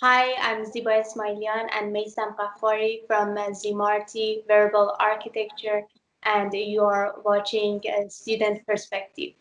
Hi, I'm Ziba Esmaeilian and Maysam Ghaffari from Zimarty Wearable Architecture, and you are watching Student Perspective.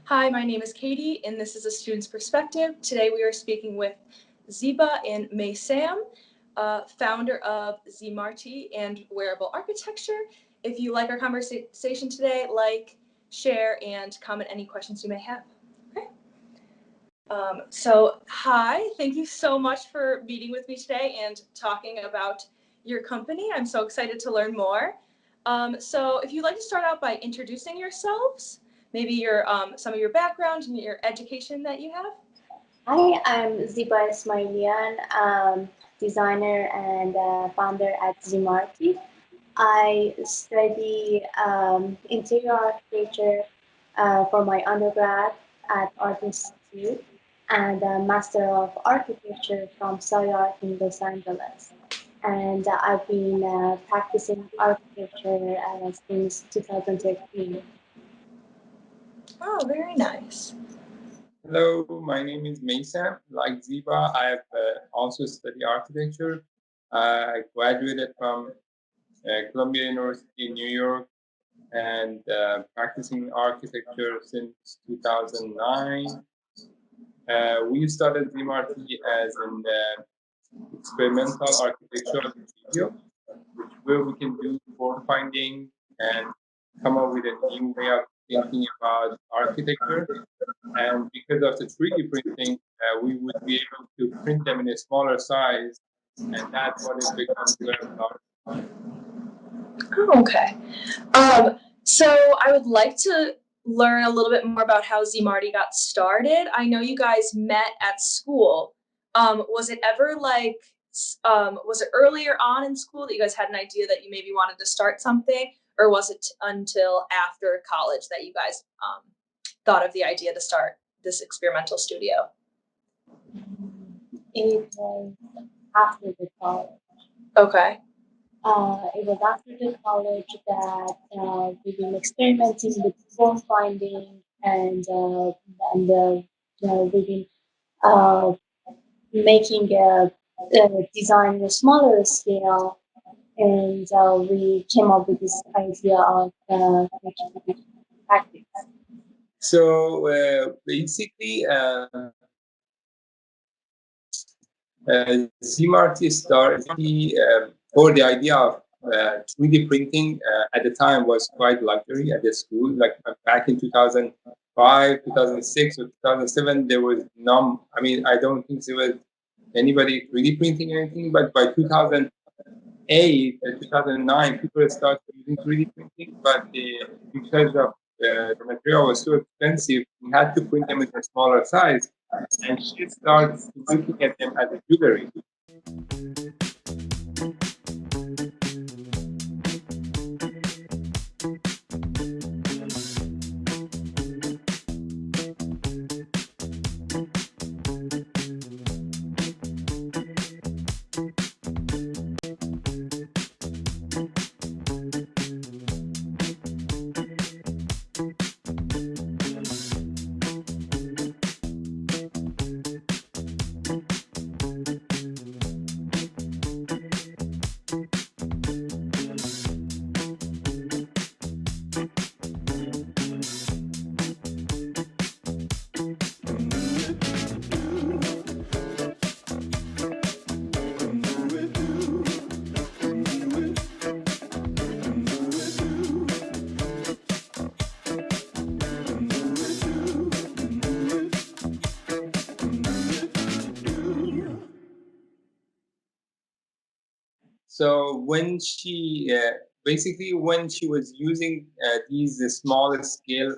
Hi, my name is Katie, and this is a Student's Perspective. Today we are speaking with Ziba and Maysam, founder of Zimarty and Wearable Architecture. If you like our conversation today, like, share, and comment any questions you may have. Okay. Hi, thank you so much for meeting with me today and talking about your company. I'm so excited to learn more. So if you'd like to start out by introducing yourselves, maybe your some of your background and your education that you have. Hi, I'm Ziba Esmaeilian, designer and founder at Zimarty. I study interior architecture for my undergrad at Art Institute and a Master of Architecture from Art in Los Angeles. And I've been practicing architecture since 2013. Oh, very nice. Hello, my name is Maysam. Like Ziba, I have also studied architecture. I graduated from Columbia University in New York and practicing architecture since 2009. We started Zimarty as an experimental architectural studio, where we can do fault finding and come up with a new way of thinking about architecture. And because of the 3D printing, we would be able to print them in a smaller size, and that's what it becomes wearable. Oh, okay. So I would like to learn a little bit more about how Zimarty got started. I know you guys met at school. Was it ever was it earlier on in school that you guys had an idea that you maybe wanted to start something, or was it until after college that you guys thought of the idea to start this experimental studio? It was after the college. Okay. It was after the college that we've been experimenting with form finding and we've been uh, making a design in a smaller scale, and we came up with this idea of making practice. So basically, Zimarty started, or the idea of 3D printing at the time was quite luxury at the school. Like back in 2005, 2006, or 2007, there was none. I mean, I don't think there was anybody 3D printing anything, but by 2008, 2009, people started using 3D printing, but because of the material was so expensive, we had to print them in a smaller size, and she starts looking at them as a jewelry. So when she basically when she was using these small scale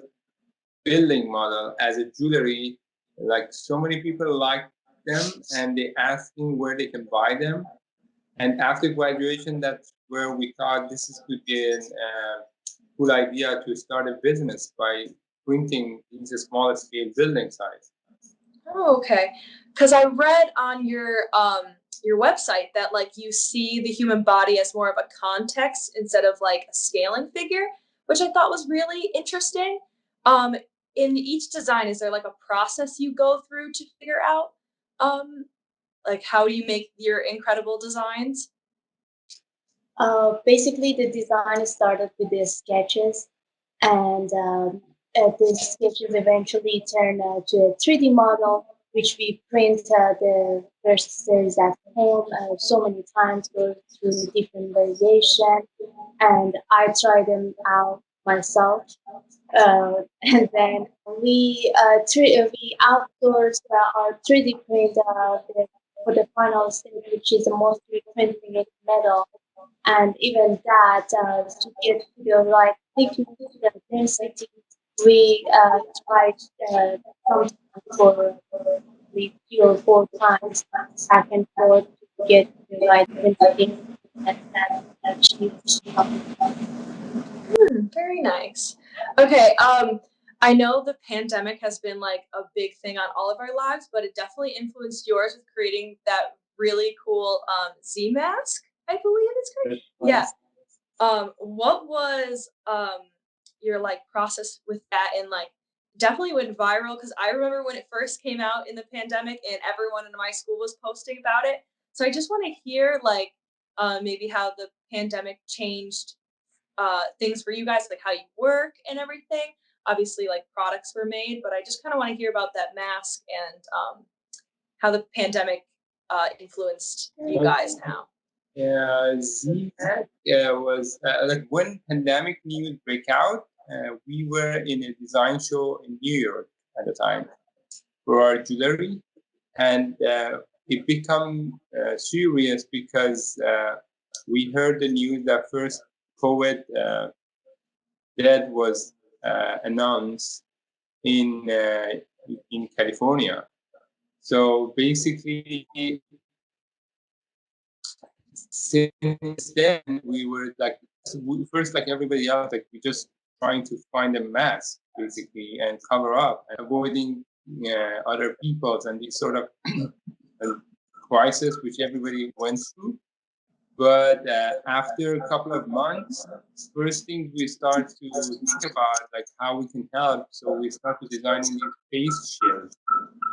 building model as a jewelry, like so many people like them and they asking where they can buy them. And after graduation, that's where we thought could be a cool idea to start a business by printing these small scale building sites. Oh, okay. Because I read on your website that like you see the human body as more of a context instead of like a scaling figure, which I thought was really interesting. Um, in each design, is there like a process you go through to figure out like how do you make your incredible designs? Basically, the design started with the sketches, and the sketches eventually turned to a 3D model, which we print the first series at home so many times, go through different variation, and I try them out myself. And then we outsource our 3D print for the final stage, which is mostly printing in metal, and even that to get the right thickness, the density, we tried sometimes for maybe 3 or 4 times back and forth to get the right density and achieve. Very nice. Okay, I know the pandemic has been like a big thing on all of our lives, but it definitely influenced yours with creating that really cool Z mask, I believe it's called. Yeah. What was your like process with that and like definitely went viral because I remember when it first came out in the pandemic and everyone in my school was posting about it. So I just want to hear like maybe how the pandemic changed things for you guys, like how you work and everything. Obviously, like products were made, but I just kind of want to hear about that mask and how the pandemic influenced you guys now. Yeah, ZMAC was like when pandemic news break out. We were in a design show in New York at the time for our jewelry, and it become serious because we heard the news that first COVID death was announced in uh, in California. So basically, since then we were like first like everybody else, like we just trying to find a mask basically and cover up and avoiding other people's and these sort of crisis which everybody went through. But after a couple of months, first thing we start to think about like how we can help. So we started designing these face shields,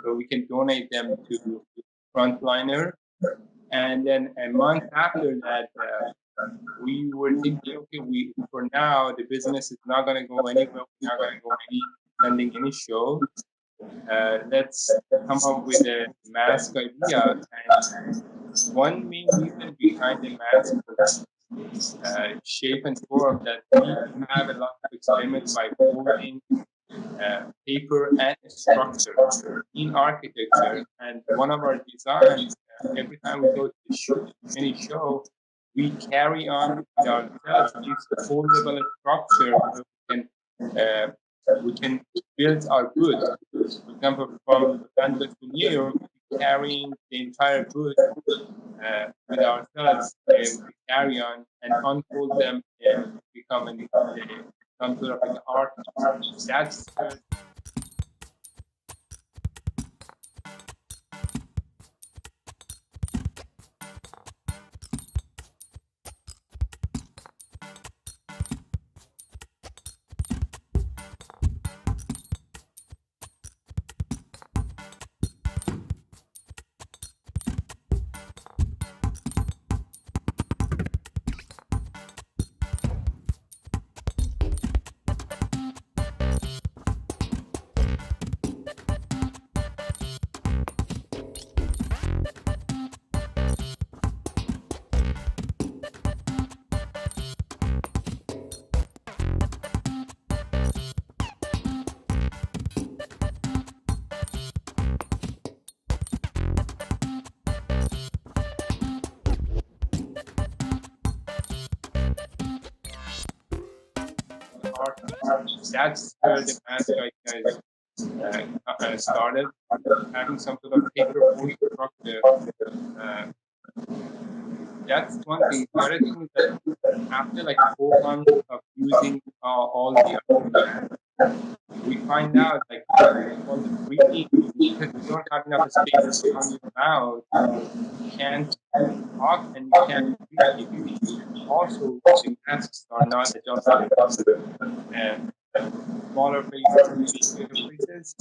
so we can donate them to frontliner. And then a month after that, we were thinking, okay, we for now the business is not going to go anywhere. We're not going to go attending any show. Let's come up with a mask idea. And one main reason behind the mask was shape and form that we have a lot of experiments by folding paper and structure in architecture. And one of our designs, every time we go to any show, we carry on with ourselves this foldable structure where we can build our goods. For example, from London to New York, carrying the entire goods with ourselves, we carry on and unfold them and become some sort of an art. That's that's where the mask guys started, having some sort of paperboard structure. That's one thing. The other thing is that after like 4 months of using all the other masks, we find out like all the breathing, because you don't have enough space around your mouth, you can't talk and you can't breathe. Also, the masks are not adjustable, and smaller places, bigger places.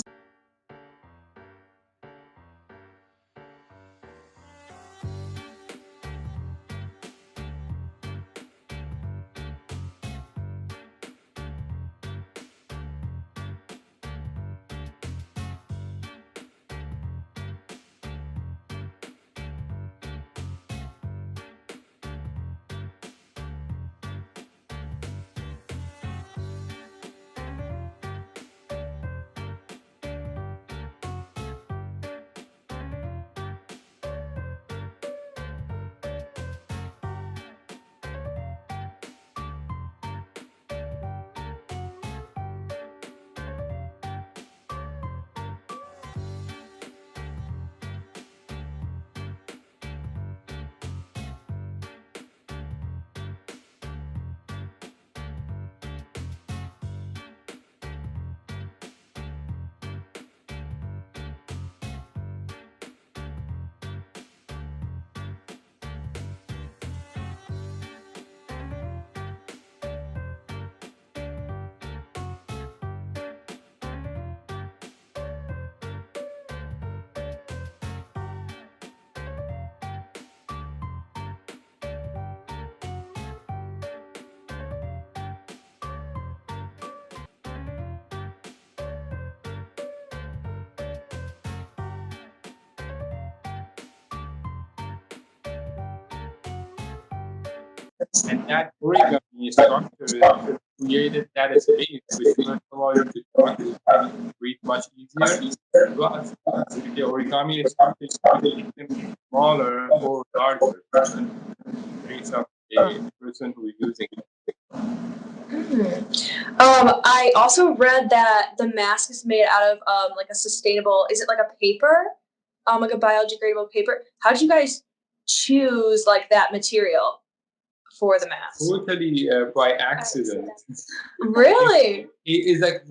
And that origami structure created that space, which first of all, the structure can breathe much easier. Plus, the origami structure can be smaller or larger based on the person who is using it. I also read that the mask is made out of like a sustainable. Is it like a paper, like a biodegradable paper? How did you guys choose like that material for the mask? Totally by accident. Really? It's like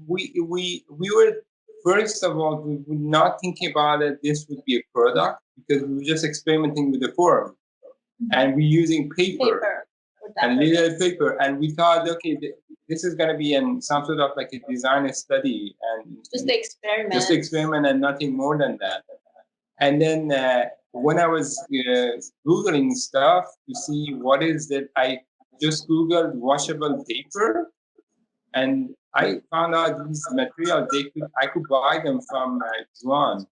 we were, first of all, we were not thinking about it. This would be a product, because we were just experimenting with the form, and we're using paper and little paper, and we thought, okay, this is going to be some sort of like a design study and just experiment and nothing more than that. And then when I was Googling stuff to see what is that, I just Googled washable paper, and I found out these materials, I could buy them from Yuan,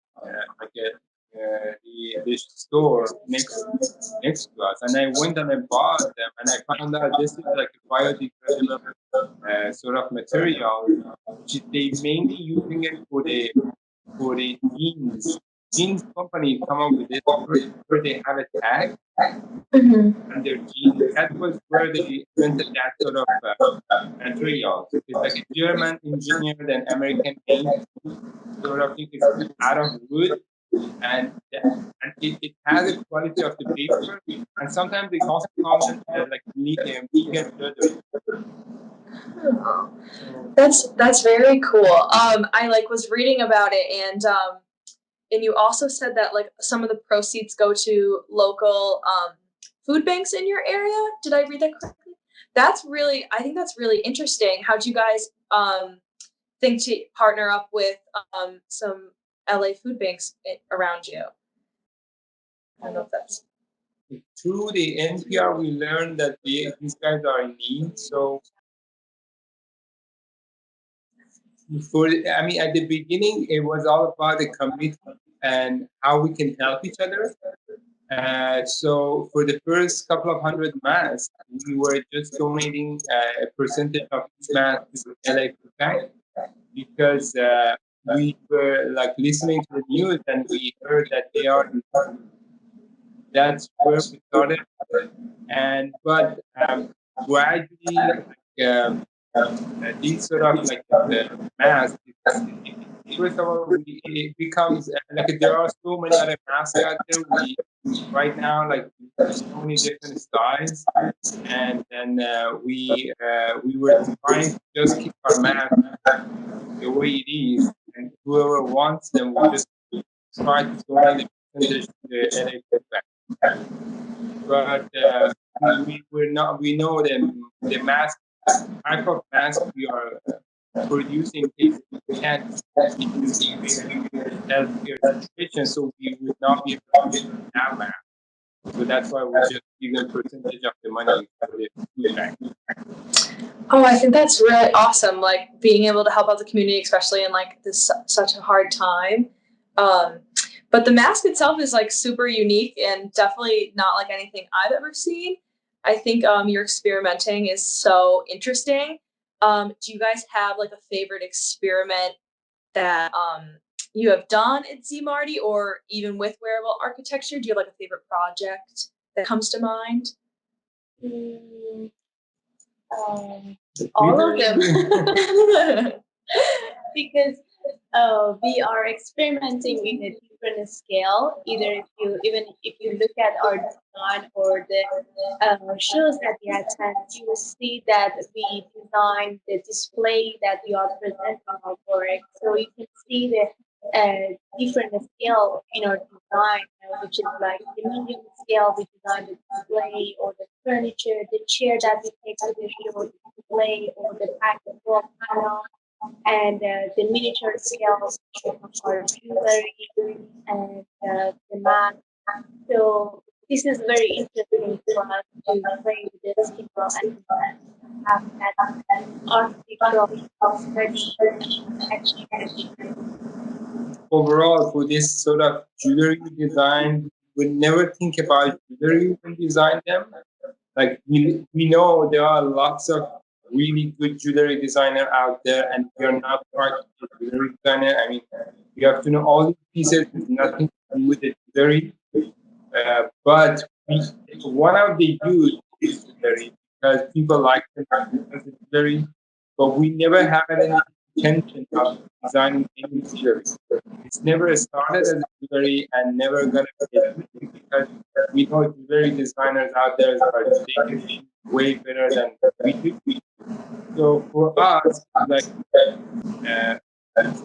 like the store next to us. And I went and I bought them, and I found out this is like a biodegradable sort of material, which they mainly using it for the jeans. Jeans company come up with it where they have a tag on their jeans. That was where they invented that sort of material. It's like a German engineered and American made sort of thing. It's out of wood, and it has the quality of the paper. And sometimes they also call it like vegan leather. That's very cool. I like was reading about it, and you also said that like some of the proceeds go to local food banks in your area. Did I read that correctly? I think that's really interesting. How'd you guys think to partner up with some LA food banks around you? I don't know if that's through the NPR. We learned that these guys are in need. So at the beginning, it was all about the commitment and how we can help each other. So for the first couple of hundred masks, we were just donating a percentage of each mask to the LA Food Bank, because we were like listening to the news and we heard that they are. That's where we started, but gradually, these sort of like masks. First of all, it becomes like there are so many other masks out there. We right now like there's so many different styles, and then we were trying to just keep our mask the way it is, and whoever wants them, we just try to donate the percentage to the NHS Bank. But we know the mask type of mask we are producing is can't use in healthcare situation, so we would not be able to have mask. So that's why we just give them percentage of the money for the food bank. Oh, I think that's really awesome. Like being able to help out the community, especially in like this such a hard time. But the mask itself is like super unique and definitely not like anything I've ever seen. I think your experimenting is so interesting. Do you guys have like a favorite experiment that you have done at Zimarty or even with wearable architecture? Do you have like a favorite project that comes to mind? Mm, all of them. Because we are experimenting in a different scale. Either if you look at our design or the shows that we attend, you will see that we design the display that we are presenting our work. So you can see the different scale in our design, which is like the medium scale. We design the display or the furniture, the chair that we take to the show, the display or the package panel, and the miniature scale for jewelry and the mat. So this is very interesting for us to play with the scale and have that architectural study actually. Overall, for this sort of jewelry design, we never think about jewelry when design them. Like we know there are lots of really good jewelry designer out there, and we are not part of the jewelry designer. I mean, you have to know all these pieces. There's nothing to do with the jewelry, but one of the use is jewelry because people like them as a jewelry, but we never had any intention of designing any jewelry. It's never started as a jewelry and never gonna be because we know jewelry designers out there are taking way better than we do. So for us, like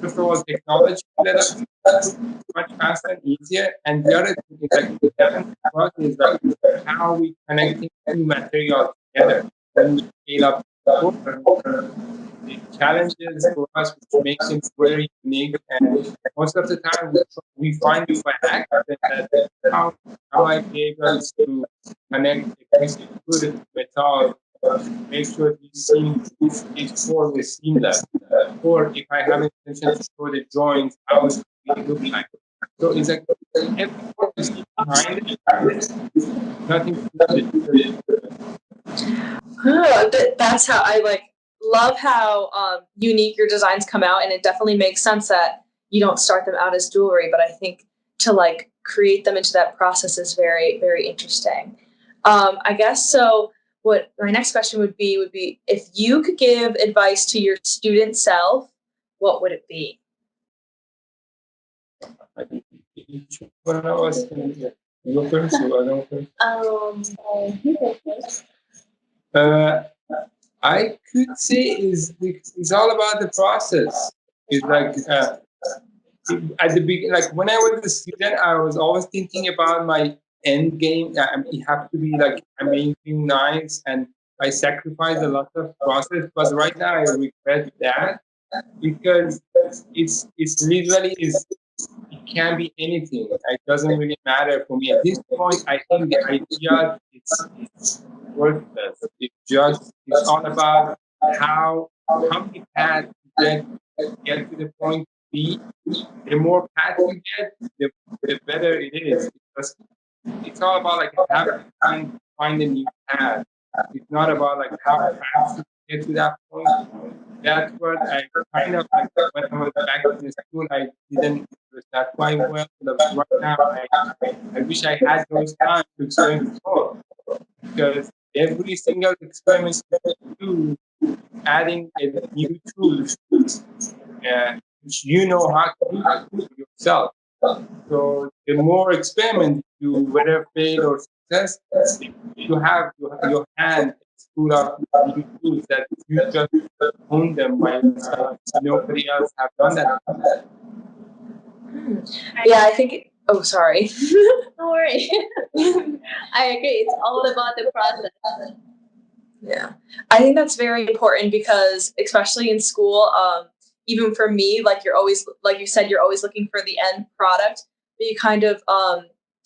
first of all, technology let us much faster and easier, and the other thing is like the challenge for us is like how we connecting two materials together when we scale up the challenges for us which makes it very unique, and most of the time we find it by accident that how I be able to connect a piece of good metal, make sure each core is seamless, or if I have intention to show the joints, how it look like. So it's like every core is behind it, nothing to do with it. That's how I like love how unique your designs come out, and it definitely makes sense that you don't start them out as jewelry, but I think to like create them into that process is very, very interesting. I guess so. What my next question would be if you could give advice to your student self, what would it be? Each one of us can go first, or I don't first. You go first. I could say it's all about the process. It's like at the beginning, like when I was a student, I was always thinking about my end game. It have to be like amazing, nice, and I sacrifice a lot of process. But right now, I regret that because it's literally is it can be anything. It doesn't really matter for me at this point. I think the idea it's worthless. It's all about how many paths you get to the point B. The more paths you get, the better it is. Because it's all about like how to find a new path. It's not about like how fast you get to that point. That's what I kind of like when I was back in school. I didn't do that quite well. But right now, I wish I had those time to experiment more because every single experiment you do adding a new tools which you know how to do that yourself. So the more experiment you do, whether fail or success, you have your hand full of new tools that you just own them by yourself. Nobody else have done that. Yeah, I think. Oh, sorry. Don't worry. I agree. It's all about the process. Yeah, I think that's very important because, especially in school, even for me, like you're always, like you said, you're always looking for the end product, but you kind of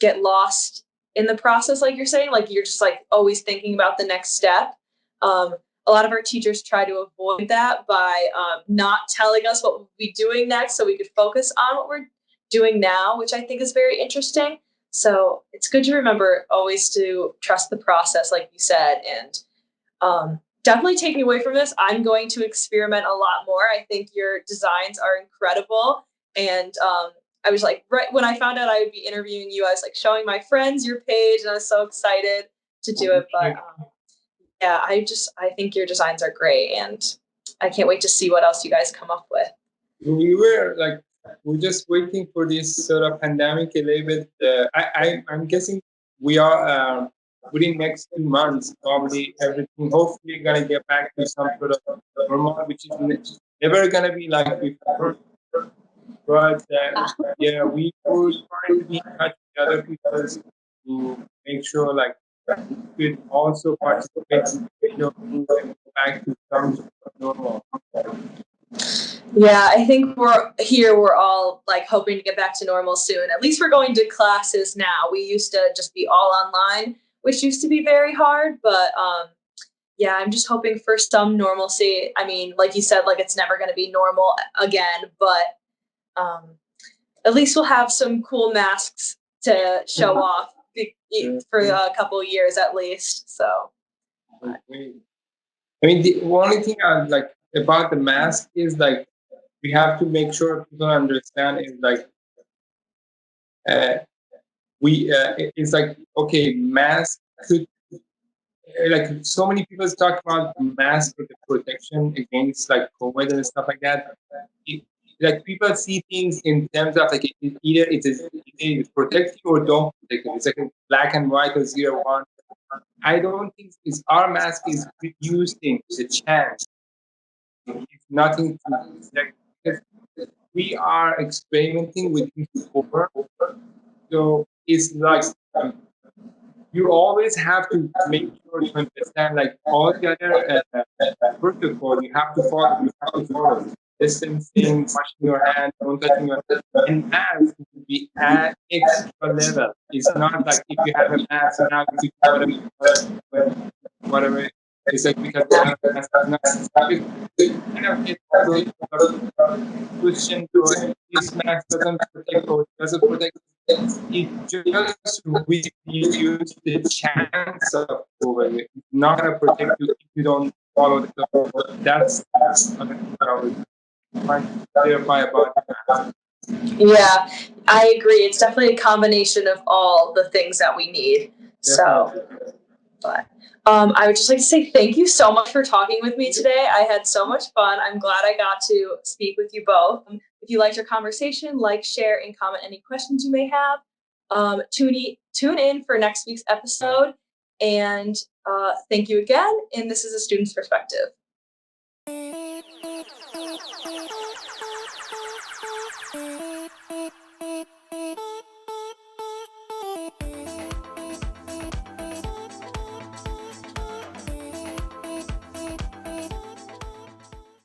get lost in the process, like you're saying, like you're just like always thinking about the next step. Um, a lot of our teachers try to avoid that by not telling us what we'll be doing next, so we could focus on what we're doing now, which I think is very interesting. So it's good to remember always to trust the process, like you said, and definitely taking away from this, I'm going to experiment a lot more. I think your designs are incredible. And I was like, right when I found out I would be interviewing you, I was like showing my friends your page and I was so excited to do it. But yeah, I think your designs are great. And I can't wait to see what else you guys come up with. We're just waiting for this sort of pandemic a little bit. I'm guessing we are within next 2 months, probably everything hopefully gonna get back to some sort of normal, which is never gonna be like before. But yeah, we will try to be in touch with other people to make sure like we could also participate in the video and go back to some sort of normal. Yeah, I think we're all like hoping to get back to normal soon. At least we're going to classes now. We used to just be all online, which used to be very hard, but yeah, I'm just hoping for some normalcy. I mean, like you said, like it's never going to be normal again, but at least we'll have some cool masks to show off for a couple of years at least. So, I mean, the only thing I like about the mask is like we have to make sure people understand is like uh, it's like okay, mask could like so many people talk about mask for the protection against like COVID and stuff like that. It, like people see things in terms of like either it is protect you or don't protect you. It's like a black and white or 0-1. I don't think it's our mask is reducing the chance. It's nothing to like because we are experimenting with this before. So it's like you always have to make sure to understand like all the other protocol you have to follow. You have to follow distancing, washing your hands, don't touching your hands. And mask will be at extra level. It's not like if you have a mask now you do whatever. It's like because you have a mask, it's not. It's kind of a question to this mask doesn't protect or doesn't protect. It just reduces the chance of COVID. It's not gonna protect you if you don't follow the protocol. That's another thing I was trying to clarify about that. yeah, I agree. It's definitely a combination of all the things that we need. So, but I would just like to say thank you so much for talking with me today. I had so much fun. I'm glad I got to speak with you both. If you liked our conversation, like, share, and comment any questions you may have. Tune in for next week's episode. And thank you again. And this is a student's perspective.